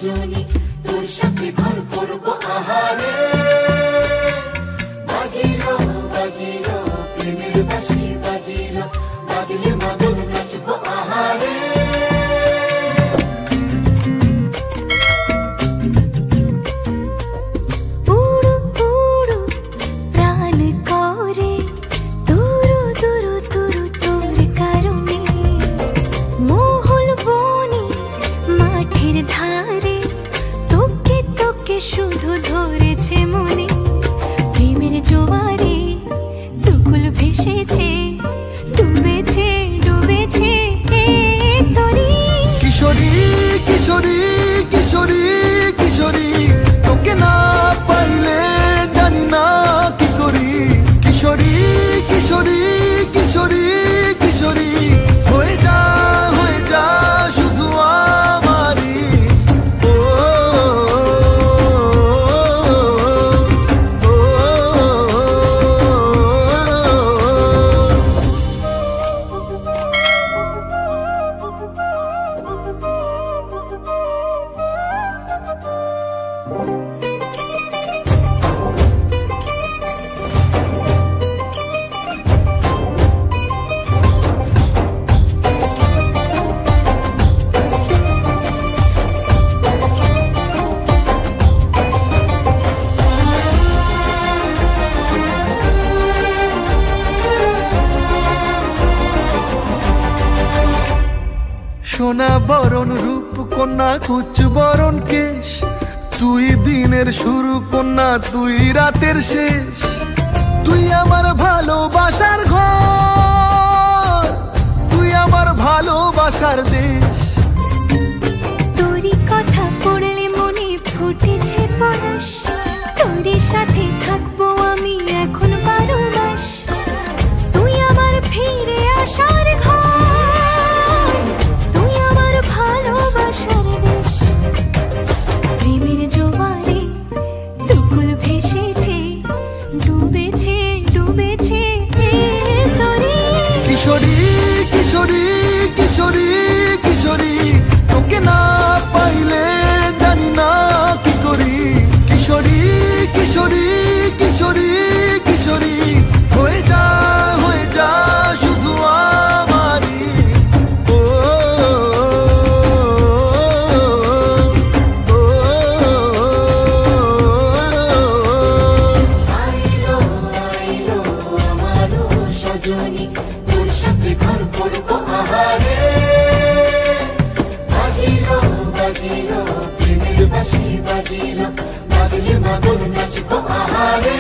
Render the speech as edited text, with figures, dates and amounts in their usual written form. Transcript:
সজনী, তোর সাথে ঘর করবো আহারে। বাজিলো বাজিলো প্রেমের বাঁশি, বাজিলো বাজিলে মদন নাচবো আহারে। শুধু ধরেছে মনে প্রেমের জোয়ারে, দুকুল ভেসেছে, ডুবেছে ডুবেছে তরি। কিশোরী কিশোরী কিশোরী কিশোরী, তোকে না পাইলে জানি না কি করি। কিশোরী কিশোরী কিশোরী কিশোরী, হয়ে যা শুধু আমারই। সোনা বরণ রূপ কন্যা, কুচ বরণ কেশ, তুই দিনের শুরু কন্যা, তুই রাতের শেষ। তুই আমার ভালোবাসার ঘর, তুই আমার ভালোবাসার দেশ। তোরই কথা পড়লে মনে ফুটেছে পরশ, তোরই সাথে থাকবো আমি এখন 12 মাস। তুই আমার ফিরে আসার ঘর, তুই আমার ভালোবাসার দেশ। প্রেমের জোয়ারে দুকুল ভেসেছে, ডুবেছে ডুবেছে তরি। কিশোরী কিশোরী কিশোরী কিশোরী, তোকে না পাইলে জানি না কি করি। কিশোরী কিশোরী কিশোরী কিশোরী, হয়ে যা শুধু আমারই। আইলো আইলো আমারও সজনী, তোর সাথে ঘর করবো আহারে। বাজিলো বাজিলো প্রেমের বাঁশি, বাজিলো বাজিলে মদন নাচবো আহারে।